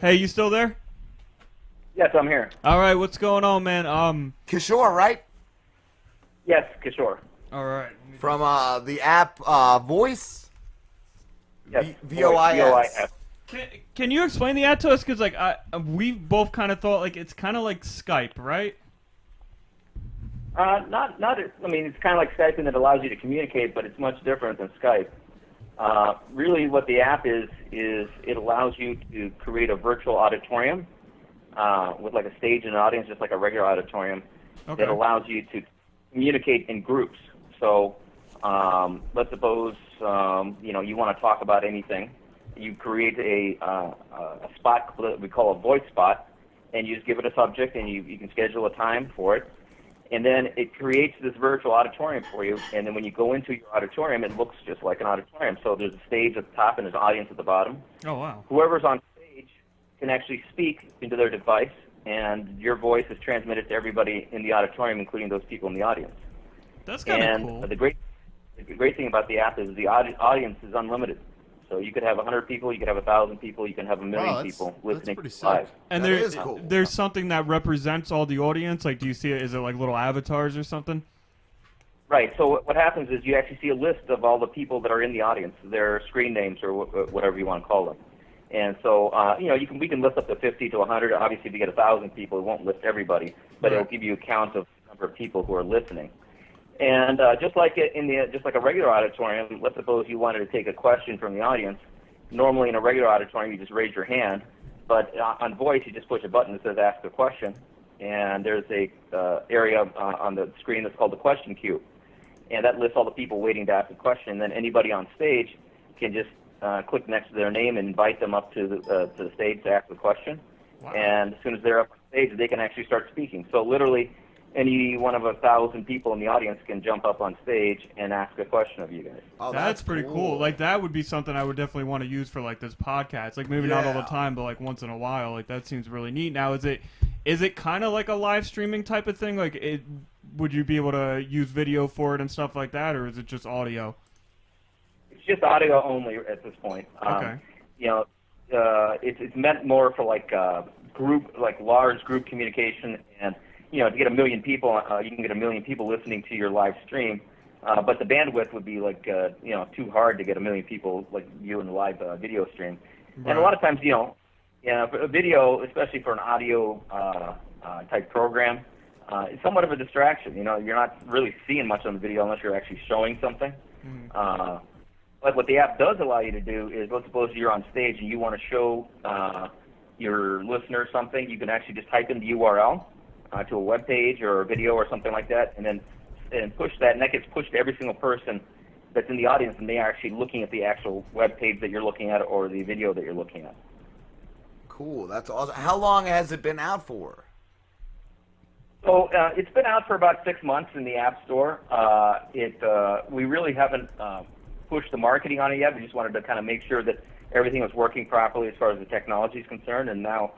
Hey, you still there? Yes, I'm here. All right, what's going on, man? Kishore, right? Yes, Kishore. All right. From the app Voice? Yes, VOIS. VOIS. Can you explain the ad to us? Because, like, we both kind of thought, like, it's kind of like Skype, right? Not. I mean, it's kind of like Skype, and it allows you to communicate, but it's much different than Skype. Really, what the app is it allows you to create a virtual auditorium with like a stage and an audience, just like a regular auditorium. Okay. That allows you to communicate in groups. So, let's suppose you want to talk about anything. You create a spot that we call a voice spot, and you just give it a subject, and you can schedule a time for it. And then it creates this virtual auditorium for you, and then when you go into your auditorium, it looks just like an auditorium. So there's a stage at the top and there's an audience at the bottom. Oh, wow. Whoever's on stage can actually speak into their device, and your voice is transmitted to everybody in the auditorium, including those people in the audience. That's kind of cool. And the great thing about the app is the audience is unlimited. So you could have 100 people, you could have 1,000 people, you can have 1 million people listening live. And there's something that represents all the audience? Like, do you see it? Is it like little avatars or something? Right. So what happens is you actually see a list of all the people that are in the audience, their screen names or whatever you want to call them. And so we can list up to 50 to 100. Obviously, if you get 1,000 people, it won't list everybody, but it'll give you a count of the number of people who are listening. And just like a regular auditorium, let's suppose you wanted to take a question from the audience. Normally, in a regular auditorium, you just raise your hand, but on Voice, you just push a button that says "Ask a Question," and there's a area on the screen that's called the question queue, and that lists all the people waiting to ask a question. And then anybody on stage can just click next to their name and invite them up to the stage to ask the question. Wow. And as soon as they're up on stage, they can actually start speaking. So literally, any one of 1,000 people in the audience can jump up on stage and ask a question of you guys. Oh, that's pretty cool. Like, that would be something I would definitely want to use for, like, this podcast. Like, maybe not all the time, but, like, once in a while. Like, that seems really neat. Now, is it kind of like a live streaming type of thing? Like, would you be able to use video for it and stuff like that, or is it just audio? It's just audio only at this point. Okay. It's meant more for, like, large group communication, and to get 1 million people, you can get 1 million people listening to your live stream, but the bandwidth would be like, too hard to get 1 million people like you in the live video stream. Right. And a lot of times, a video, especially for an audio type program, is somewhat of a distraction. You're not really seeing much on the video unless you're actually showing something. Mm-hmm. But what the app does allow you to do is, let's suppose you're on stage and you want to show your listeners something, you can actually just type in the URL. To a web page or a video or something like that, and push that, and that gets pushed to every single person that's in the audience, and they are actually looking at the actual web page that you're looking at or the video that you're looking at. Cool, that's awesome. How long has it been out for? So it's been out for about 6 months in the App Store. We really haven't pushed the marketing on it yet. We just wanted to kind of make sure that everything was working properly as far as the technology is concerned, and now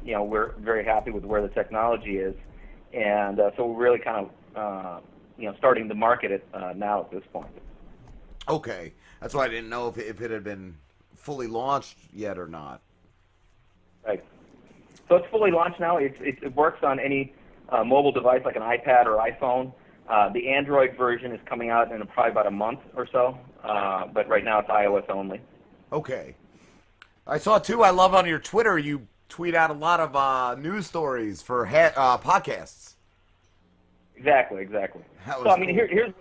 we're very happy with where the technology is, and so we're really kind of, starting to market it now at this point. Okay, that's why I didn't know if it had been fully launched yet or not. Right. So it's fully launched now. It works on any mobile device like an iPad or iPhone. The Android version is coming out in probably about a month or so, but right now it's iOS only. Okay. I saw too. I love on your Twitter you tweet out a lot of news stories for podcasts. Exactly. So, I mean, here's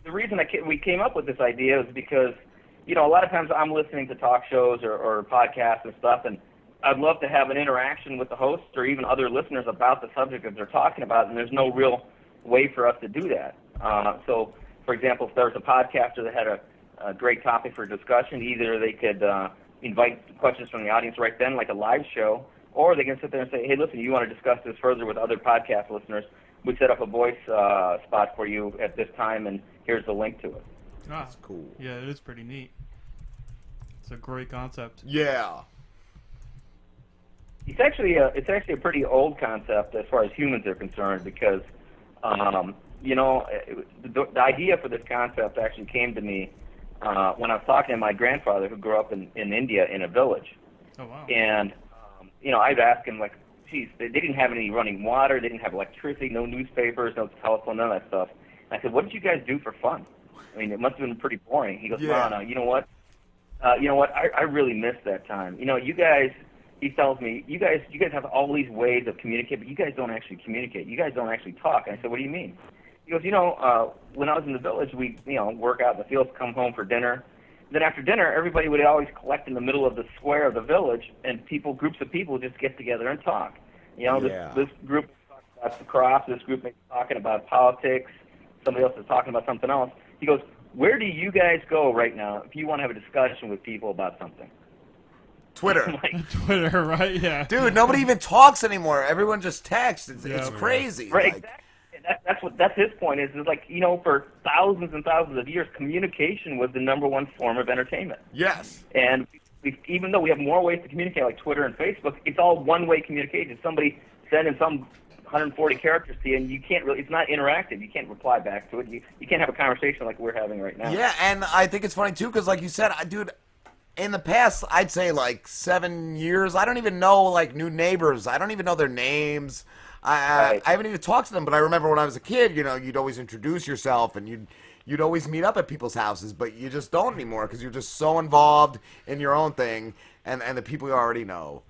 the reason we came up with this idea is because, a lot of times I'm listening to talk shows or podcasts and stuff, and I'd love to have an interaction with the host or even other listeners about the subject that they're talking about, and there's no real way for us to do that. So, for example, if there's a podcaster that had a great topic for discussion, either they could invite questions from the audience right then, like a live show, or they can sit there and say, hey, listen, you want to discuss this further with other podcast listeners, we set up a voice spot for you at this time, and here's the link to it. That's cool. Yeah, it is pretty neat. It's a great concept. Yeah. It's actually a pretty old concept as far as humans are concerned, because the idea for this concept actually came to me when I was talking to my grandfather who grew up in India in a village. Oh, wow. And, I'd ask him, like, geez, they didn't have any running water, they didn't have electricity, no newspapers, no telephone, none of that stuff. And I said, what did you guys do for fun? I mean, it must have been pretty boring. He goes, no, you know what? I really miss that time. You guys, he tells me, you guys have all these ways of communicating, but you guys don't actually communicate. You guys don't actually talk. And I said, what do you mean? He goes, when I was in the village, we, work out in the fields, come home for dinner. Then after dinner, everybody would always collect in the middle of the square of the village, and groups of people would just get together and talk. This group talks about the crops, this group may be talking about politics, somebody else is talking about something else. He goes, where do you guys go right now if you want to have a discussion with people about something? Twitter. Twitter, right? Yeah. Dude, nobody even talks anymore. Everyone just texts. It's crazy. Right, exactly. That's his point is like, for thousands and thousands of years, communication was the number one form of entertainment. Yes. And even though we have more ways to communicate, like Twitter and Facebook, it's all one-way communication. Somebody sending some 140 characters to you, and you can't really, it's not interactive. You can't reply back to it. You can't have a conversation like we're having right now. Yeah, and I think it's funny, too, because like you said, dude, in the past, I'd say like 7 years, I don't even know like new neighbors. I don't even know their names. I haven't even talked to them, but I remember when I was a kid, you'd always introduce yourself, and you'd always meet up at people's houses, but you just don't anymore because you're just so involved in your own thing and the people you already know.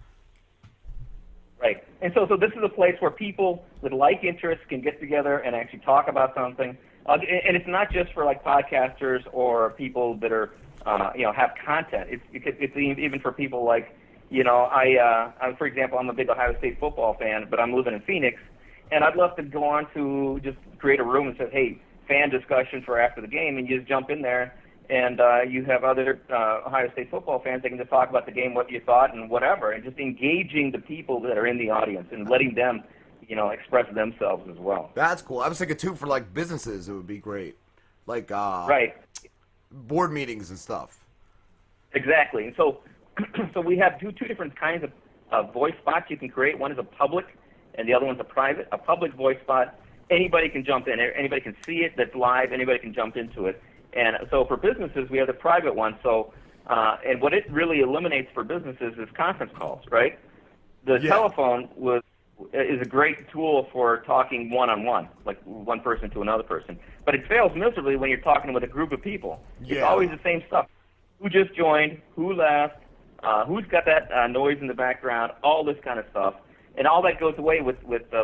Right. And so this is a place where people with like interests can get together and actually talk about something. And it's not just for like podcasters or people that are, have content. It's even for people like, for example, I'm a big Ohio State football fan, but I'm living in Phoenix, and I'd love to go on to just create a room and say, hey, fan discussion for after the game, and you just jump in there, and you have other Ohio State football fans that can just talk about the game, what you thought, and whatever, and just engaging the people that are in the audience and letting them, express themselves as well. That's cool. I was thinking, too, for, like, businesses, it would be great. Like, right. Board meetings and stuff. Exactly. And so we have two different kinds of voice spots you can create. One is a public, and the other one's a private. A public voice spot, anybody can jump in. Anybody can see it that's live. Anybody can jump into it. And so for businesses, we have the private one. So, and what it really eliminates for businesses is conference calls, right? The telephone is a great tool for talking one-on-one, like one person to another person. But it fails miserably when you're talking with a group of people. It's always the same stuff. Who just joined? Who left? Who's got that noise in the background? All this kind of stuff. And all that goes away with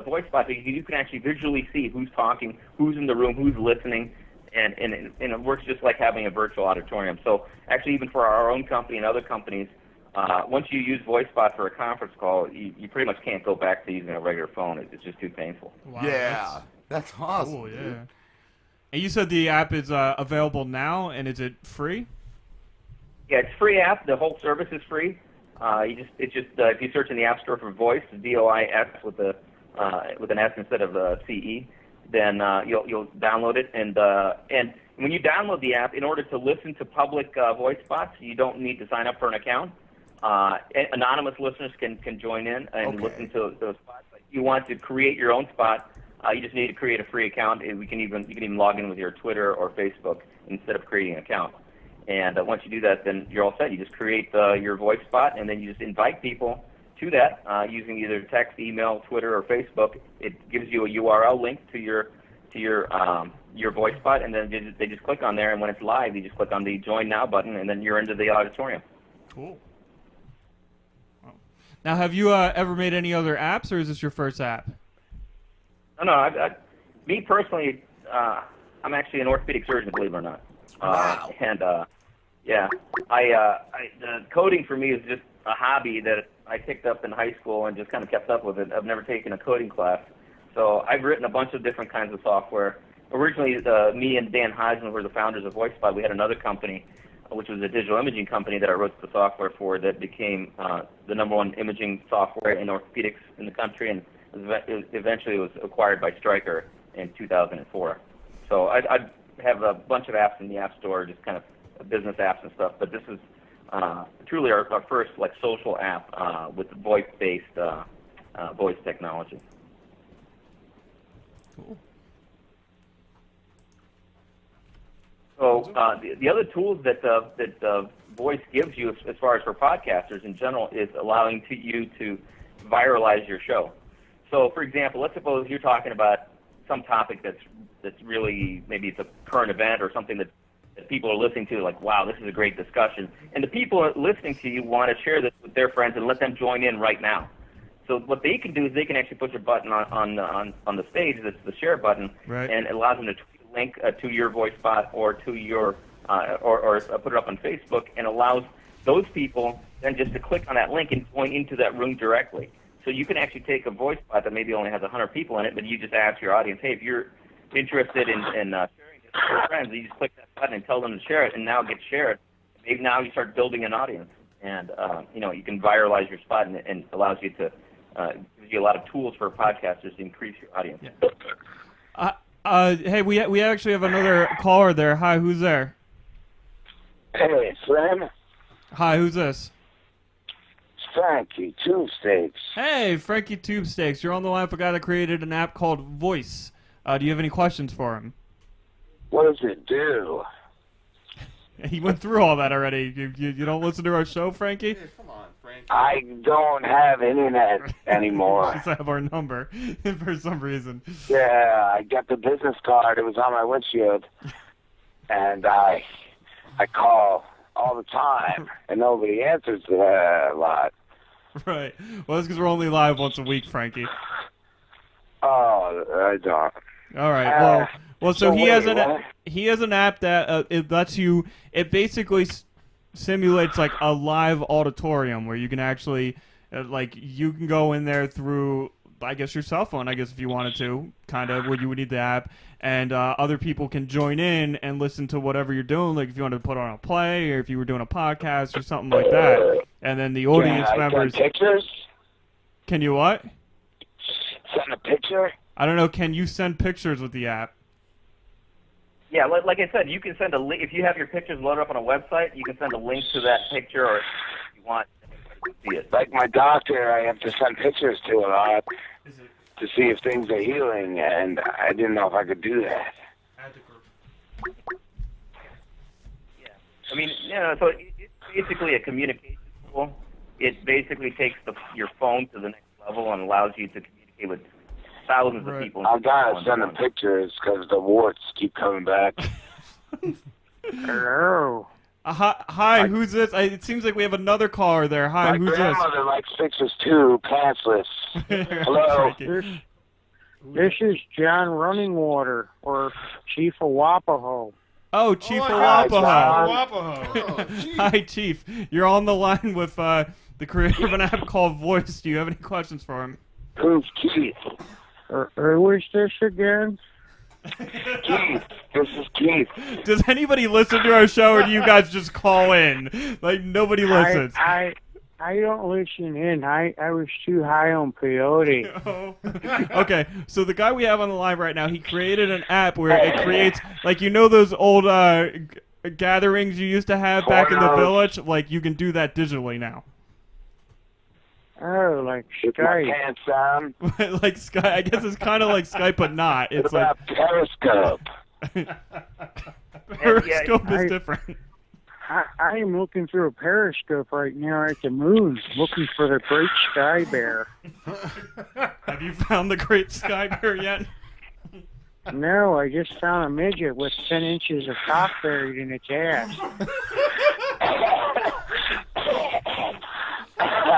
voice spots. You can actually visually see who's talking, who's in the room, who's listening, and it works just like having a virtual auditorium. So actually, even for our own company and other companies, once you use voice spot for a conference call, you pretty much can't go back to using a regular phone. It's just too painful. Wow, yeah, that's awesome. Cool, yeah. And you said the app is available now, and is it free? Yeah, it's a free app. The whole service is free. If you search in the App Store for Voice, VOIS with an S instead of CE, then you'll download it. And when you download the app, in order to listen to public voice spots, you don't need to sign up for an account. Anonymous listeners can join in and listen to those spots. If you want to create your own spot, you just need to create a free account. And you can even log in with your Twitter or Facebook instead of creating an account. And once you do that, then you're all set. You just create your voice spot, and then you just invite people to that using either text, email, Twitter, or Facebook. It gives you a URL link to your voice spot, and then they just click on there. And when it's live, you just click on the Join Now button, and then you're into the auditorium. Cool. Wow. Now, have you ever made any other apps, or is this your first app? No. Me personally, I'm actually an orthopedic surgeon, believe it or not. Wow. The coding for me is just a hobby that I picked up in high school and just kind of kept up with it. I've never taken a coding class. So I've written a bunch of different kinds of software. Originally, me and Dan Heisman were the founders of VoiceSpot. We had another company, which was a digital imaging company that I wrote the software for that became the number one imaging software in orthopedics in the country, and eventually it was acquired by Stryker in 2004. So I have a bunch of apps in the App Store, just kind of business apps and stuff, but this is truly our first like social app with voice-based voice technology. Cool. So the other tools that voice gives you, as far as for podcasters in general, is allowing you to viralize your show. So, for example, let's suppose you're talking about some topic that's really, maybe it's a current event or something that people are listening to, like, wow, this is a great discussion. And the people listening to you want to share this with their friends and let them join in right now. So what they can do is they can actually push a button on the stage, that's the share button, right, and it allows them to tweet a link to your voice spot or to your or put it up on Facebook, and allows those people then just to click on that link and join into that room directly. So you can actually take a voice spot that maybe only has 100 people in it, but you just ask your audience, hey, if you're interested in sharing this with your friends, you just click that button and tell them to share it, and now it gets shared. Maybe now you start building an audience, and you can viralize your spot, and it allows you to gives you a lot of tools for podcasters to increase your audience. Yeah. Hey, we actually have another caller there. Hi, who's there? Hey, Slim. Hi, who's this? Frankie, Tubesteaks. Hey, Frankie Tubesteaks. You're on the line with a guy that created an app called Voice. Do you have any questions for him? What does it do? He went through all that already. You don't listen to our show, Frankie? Hey, come on, Frankie. I don't have internet anymore. Just have our number for some reason. Yeah, I got the business card. It was on my windshield. And I call all the time, and nobody answers a lot. Right. Well, that's because we're only live once a week, Frankie. Oh, I don't. All right. Well, so he has an app that it lets you. It basically simulates like a live auditorium where you can actually, you can go in there through, I guess, your cell phone, I guess, if you wanted to, kind of, where you would need the app, and other people can join in and listen to whatever you're doing, like if you wanted to put on a play or if you were doing a podcast or something like that. And then the audience members. Send pictures? Can you what? Send a picture? I don't know. Can you send pictures with the app? Yeah, like I said, you can send a link. If you have your pictures loaded up on a website, you can send a link to that picture, or if you want to see it. Like my doctor, I have to send pictures to a lot to see if things are healing, and I didn't know if I could do that. Yeah. I mean, so it's basically a communication tool. It basically takes your phone to the next level and allows you to communicate with thousands of people. I gotta send them pictures because the warts keep coming back. Hello. Hi, who's this? It seems like we have another caller there. Hi, who's this? My grandmother likes pictures too, pantsless. Hello. This is John Runningwater, or Chief of Wapaho. Oh, Chief of Wapaho. Hi, Chief. You're on the line with the creator of an app called Voice. Do you have any questions for him? Who's Keith? Who is this again? Keith. This is Keith. Does anybody listen to our show, or do you guys just call in? Like, nobody listens. I don't listen in. I was too high on peyote. Oh. Okay, so the guy we have on the line right now, he created an app where it creates, like, those old gatherings you used to have back in the village? Like, you can do that digitally now. Oh, like With my Skype. pants on. Like Skype. I guess it's kind of like Skype, but not. What It's about Periscope? Periscope is different. I am looking through a periscope right now at the moon, looking for the great sky bear. Have you found the great sky bear yet? No, I just found a midget with 10 inches of cock buried in its ass.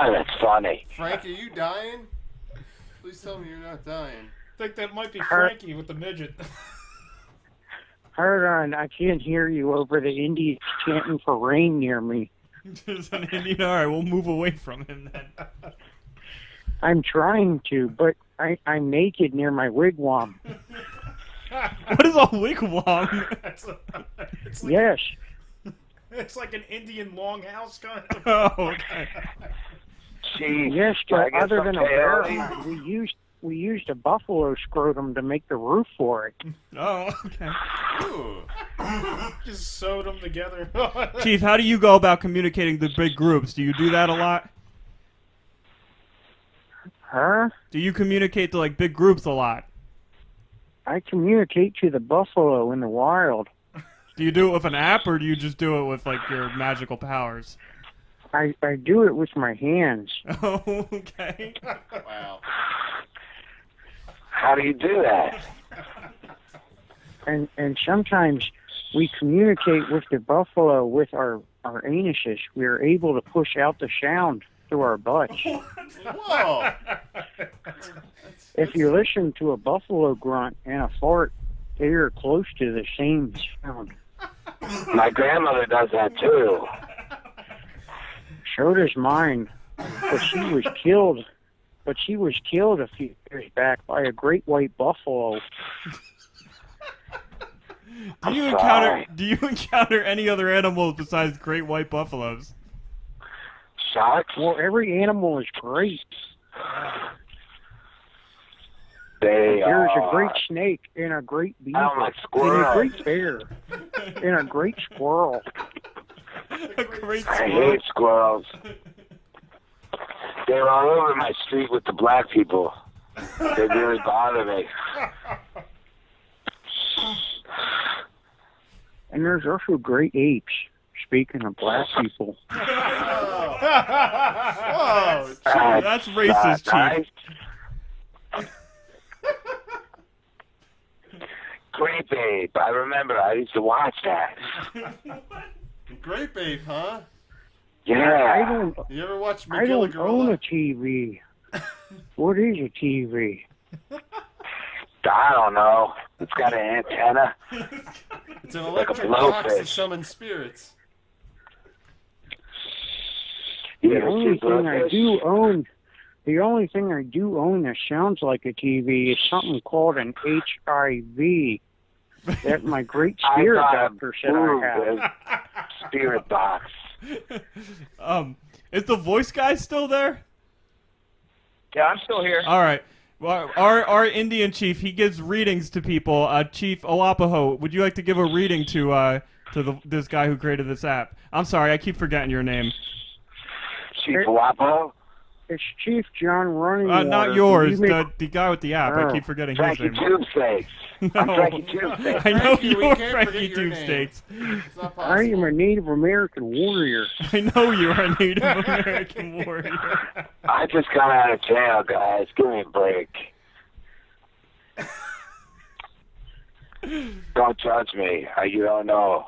That's funny. Frank, are you dying? Please tell me you're not dying. I think that might be Frankie with the midget. Hold on, I can't hear you over the Indians chanting for rain near me. There's an Indian. All right, we'll move away from him then. I'm trying to, but I'm naked near my wigwam. What is a wigwam? It's like, Yes. It's like an Indian longhouse kind of. Oh, okay. Jeez. Yes, Can I but get other some than a bear, peyote? we used a buffalo scrotum to make the roof for it. Oh, okay. Just sewed them together. Chief, how do you go about communicating to big groups? Do you do that a lot? Huh? Do you communicate to, like, big groups a lot? I communicate to the buffalo in the wild. Do you do it with an app, or do you just do it with like your magical powers? I do it with my hands. Oh, okay. Wow. How do you do that? And sometimes we communicate with the buffalo with our anuses. We are able to push out the sound through our butts. Whoa. If you listen to a buffalo grunt and a fart, they are close to the same sound. My grandmother does that too. So does mine, but she was killed. But she was killed a few years back by a great white buffalo. Do you encounter any other animals besides great white buffaloes? Sharks? Well, every animal is great. There's a great snake and a great beaver like and a squirrels. great bear and a great squirrel. A great I squirrel. hate squirrels. They were all over my street with the black people. They really bother me. And there's also great apes. Speaking of black people. Whoa. That's racist, Chief. Nice. Great Babe. I remember. I used to watch that. Great Babe, huh? Yeah. You ever watch I McGill don't own a Gorilla? TV. What is a TV? I don't know. It's got an antenna. It's an electric blowfish. box to summon spirits. You The ever only see thing I blowfish? do own, that sounds like a TV is something called an HIV. That my great I spirit got a doctor said I have. spirit box. Is the voice guy still there? Yeah, I'm still here. All right. Well, our Indian chief, he gives readings to people. Chief Alapaho, would you like to give a reading to this guy who created this app? I'm sorry, I keep forgetting your name. Chief Wapo? It's Chief John Running Not yours, the guy with the app. I Oh. keep forgetting his Frankie name. Tubesteaks. No. I'm Frankie Tubesteaks. I know Frankie, we you're can't Frankie forget your name. Tubesteaks. It's not I am possible. a Native American warrior. I know you are a Native American warrior. I just got out of jail, guys. Give me a break. Don't judge me. You don't know.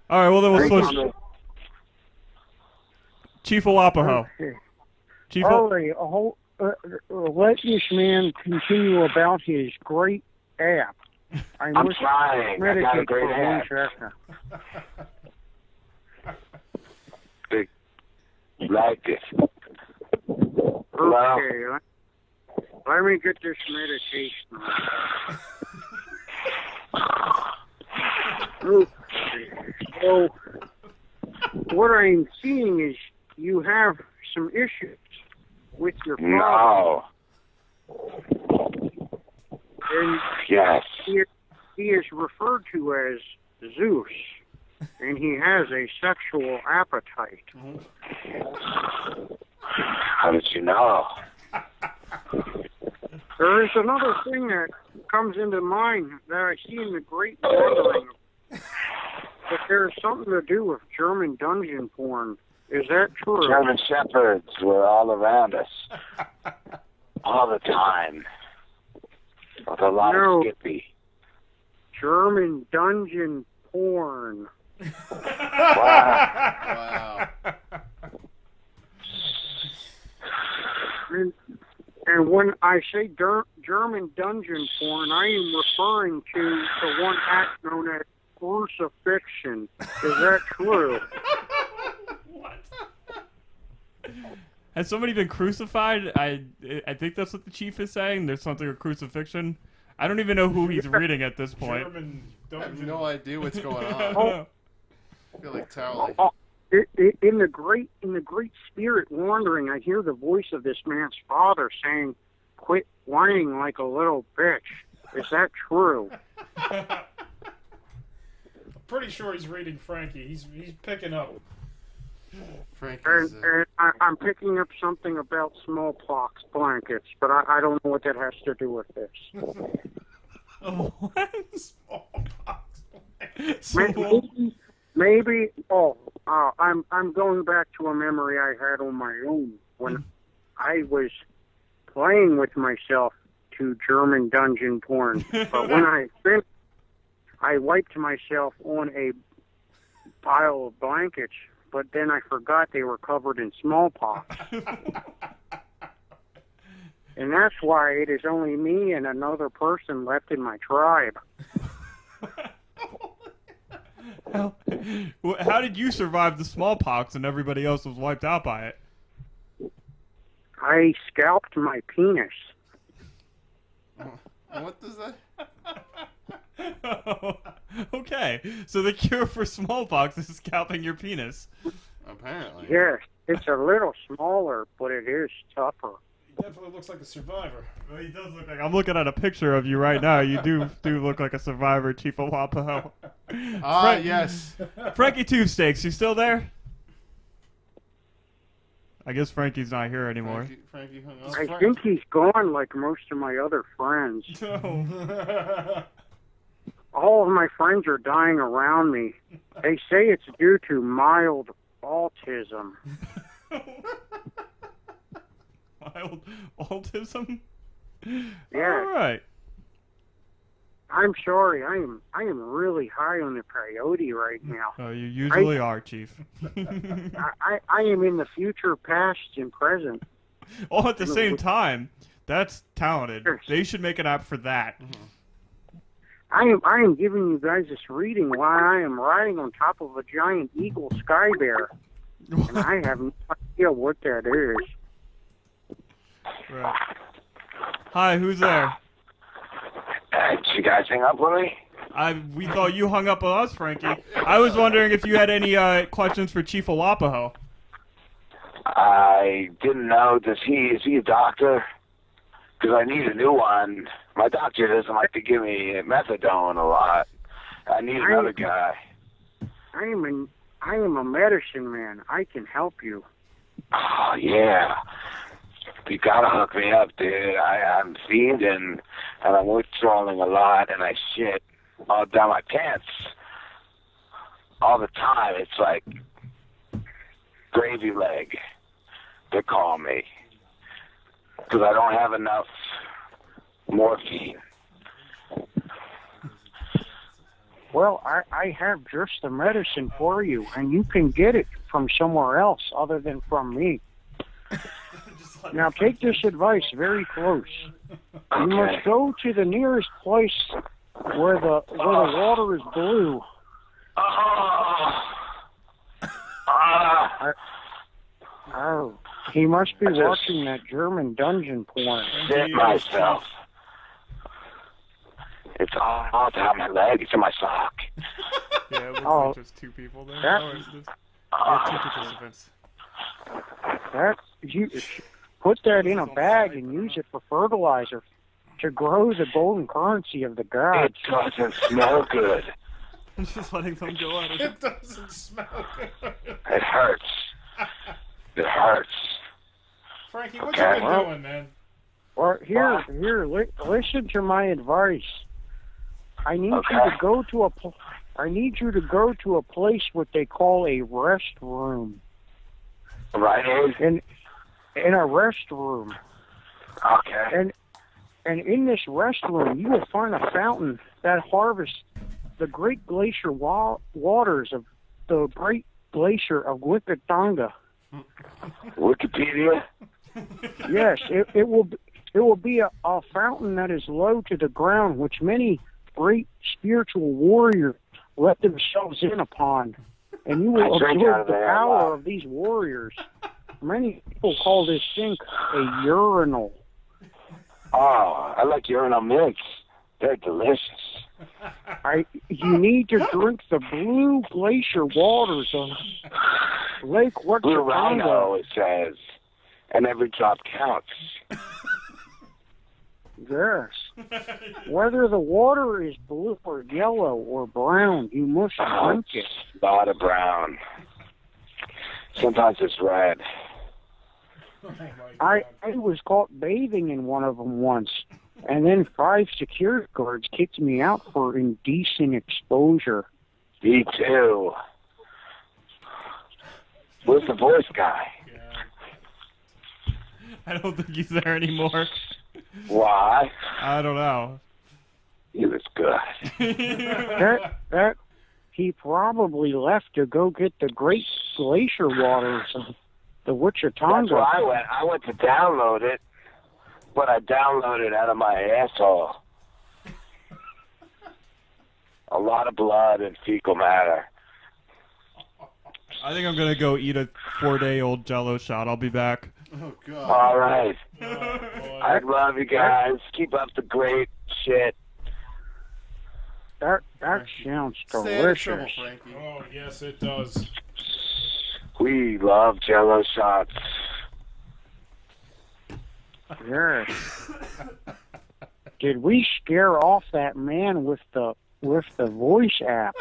All right, well then we'll switch. Chief Alapaho. Okay. Chief. All right, let this man continue about his great app. I I'm must trying. I got a meditate for great one app. second. Like it. Hello? Okay, let me get this meditation. Okay. So, what I'm seeing is you have some issues with your father. No. And Yes. he is referred to as Zeus, and he has a sexual appetite. How did you know? There is another thing that comes into mind that I see in the Great Wandering, that there's something to do with German dungeon porn. Is that true? German shepherds were all around us. All the time. With a lot No. of Skippy. German dungeon porn. Wow. And when I say German dungeon porn, I am referring to the one act known as crucifixion. Is that true? Has somebody been crucified? I think that's what the chief is saying. There's something with crucifixion. I don't even know who he's reading at this point. German I have dungeon. no idea what's going on. Oh. I feel like Towley. In the great spirit wandering, I hear the voice of this man's father saying, "Quit whining like a little bitch." Is that true? Pretty sure he's reading Frankie. He's picking up. Frankie's, And I'm picking up something about smallpox blankets, but I don't know what that has to do with this. What? Maybe. I'm going back to a memory I had on my own when I was playing with myself to German dungeon porn. But when I finished, I wiped myself on a pile of blankets, but then I forgot they were covered in smallpox. And that's why it is only me and another person left in my tribe. How did you survive the smallpox and everybody else was wiped out by it? I scalped my penis. What does that? Oh, okay, so the cure for smallpox is scalping your penis. Apparently. Yes, it's a little smaller, but it is tougher. He definitely looks like a survivor. Well, he does look like. I'm looking at a picture of you right now. You do look like a survivor, Chief Wapaho. Yes. Frankie Tubesteaks, you still there? I guess Frankie's not here anymore. Frankie hung up. I think he's gone like most of my other friends. No. All of my friends are dying around me. They say it's due to mild autism. Mild autism? Yeah. All right. I'm sorry. I am really high on the peyote right now. Oh, you usually are, Chief. I am in the future, past, and present. All at the same time. That's talented. They should make an app for that. I am giving you guys this reading while I am riding on top of a giant eagle sky bear. And I have no idea what that is. Right. Hi, who's there? Did you guys hang up with me? We thought you hung up on us, Frankie. I was wondering if you had any questions for Chief Wapaho. I didn't know. Is he a doctor? Because I need a new one. My doctor doesn't like to give me methadone a lot. I need another guy. I am a medicine man. I can help you. Oh, yeah. You gotta hook me up, dude. I'm fiending, and I'm withdrawing a lot, and I shit all down my pants all the time. It's like gravy leg, they call me, because I don't have enough morphine. Well, I have just the medicine for you, and you can get it from somewhere else other than from me. Now take this advice very close. You must go to the nearest place where the water is blue. Oh, he must be watching that German dungeon porn. Shit myself. It's all down my leg. It's in my sock. Yeah, it looks like there's two people there. Two participants. You put that in a bag and use it for fertilizer to grow the golden currency of the gods. It doesn't smell good. I'm just letting them go at it. It doesn't smell good. It hurts. It hurts. Frankie, what you been doing, man? Well, listen to my advice. I need you to go to a place what they call a restroom. Right in a restroom. Okay. And in this restroom, you will find a fountain that harvests the great glacier waters of the great glacier of Wikitanga. Wikipedia? Yes, it will be a fountain that is low to the ground, which many great spiritual warriors let themselves in upon. And you will absorb the power of these warriors. Many people call this sink a urinal. Oh, I like urinal mints. They're delicious. You need to drink the blue glacier waters of Lake Wikitanga. Blue Rhino, it says. And every drop counts. Yes. Whether the water is blue or yellow or brown, you must drink it. A lot of brown. Sometimes it's red. I was caught bathing in one of them once. And then 5 security guards kicked me out for indecent exposure. Me too. Where's the voice guy? I don't think he's there anymore. Why? I don't know. He was good. That he probably left to go get the great glacier waters of the Wichita. That's where I went. I went to download it, but I downloaded it out of my asshole. A lot of blood and fecal matter. I think I'm gonna go eat a 4-day-old Jello shot. I'll be back. Oh, God. All right. Oh, boy. I love you guys. Keep up the great shit. That sounds Stay out of trouble, delicious. Frankie. Oh, yes, it does. We love Jello shots. Yes. Did we scare off that man with the voice app?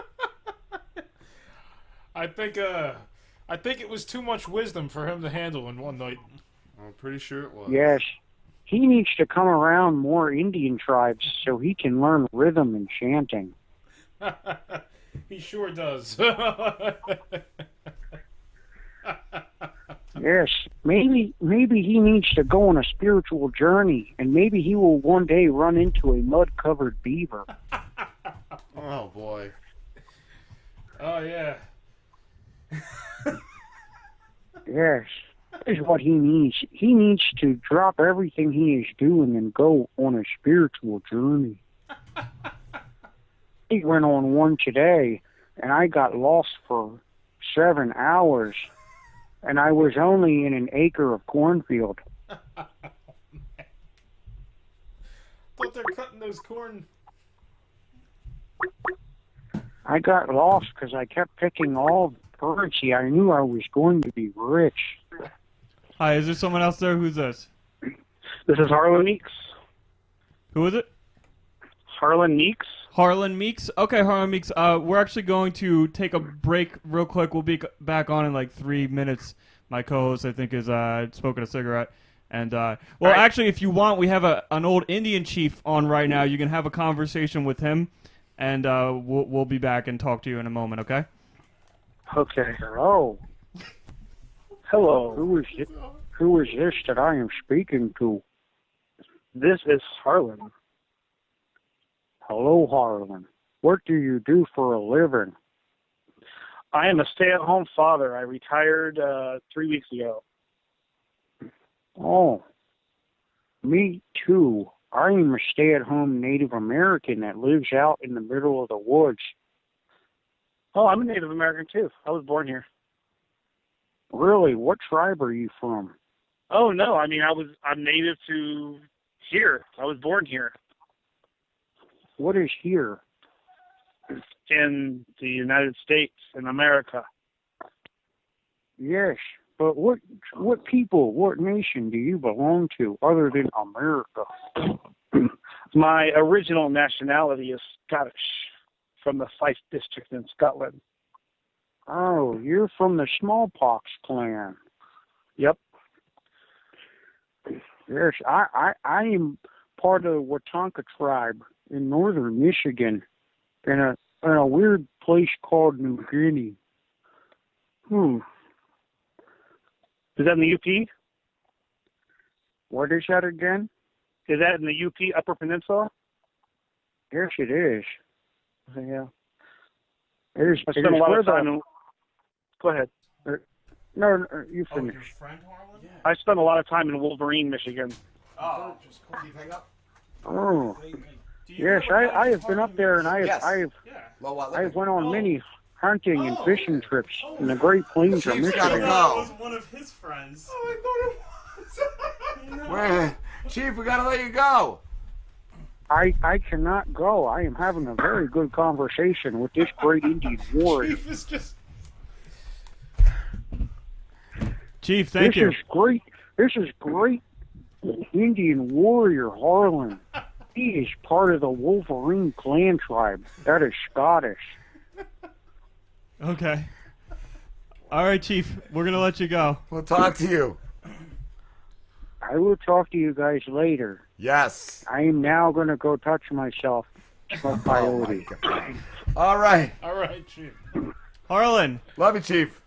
I think it was too much wisdom for him to handle in one night. I'm pretty sure it was. Yes. He needs to come around more Indian tribes so he can learn rhythm and chanting. He sure does. Yes, maybe he needs to go on a spiritual journey, and maybe he will one day run into a mud-covered beaver. Oh, boy. Oh, yeah. Yes, that is what he needs. He needs to drop everything he is doing and go on a spiritual journey. He went on one today, and I got lost for 7 hours, and I was only in an acre of cornfield. Thought they're cutting those corn. I got lost because I kept picking all the currency. I knew I was going to be rich. Hi, is there someone else there? Who's this? This is Harlan Meeks. Who is it? Harlan Meeks. Harlan Meeks? Okay, Harlan Meeks. We're actually going to take a break real quick. We'll be back on in like 3 minutes. My co-host, I think, is smoking a cigarette. And, actually, if you want, we have an old Indian chief on right now. You can have a conversation with him, and we'll be back and talk to you in a moment, okay? Okay. Hello. Hello. Who is this that I am speaking to? This is Harlan. Hello, Harlan. What do you do for a living? I am a stay-at-home father. I retired 3 weeks ago. Oh, me too. I am a stay-at-home Native American that lives out in the middle of the woods. Oh, I'm a Native American too. I was born here. Really? What tribe are you from? Oh no, I mean I'm native to here. I was born here What is here? in the United States in America. Yes, but what people, what nation do you belong to other than America? My original nationality is Scottish, from the Fife district in Scotland. Oh, you're from the smallpox clan. Yep. Yes, I am part of the Watonka tribe in northern Michigan, in a weird place called New Guinea. Is that in the UP? What is that again? Is that in the UP Upper Peninsula? Yes, it is. Yeah. It is. I spent a lot of time in... Go ahead. No, you finish. your friend, Harlan? Yeah. I spent a lot of time in Wolverine, Michigan. Oh. Oh. Yes, I have been up there, and I have went on many hunting and fishing trips in the Great Plains of Chief's gotta Michigan. go. was one of his friends. Wait, Chief, we gotta let you go. I cannot go. I am having a very good conversation with this great Indian warrior. Chief is just... Chief, thank you. This is great Indian warrior Harlan. He is part of the Wolverine clan tribe. That is Scottish. Okay. All right, Chief. We're going to let you go. We'll talk to you. I will talk to you guys later. Yes. I am now going to go touch myself. Smoke Oh, peyote. All right. All right, Chief. Harlan. Love you, Chief.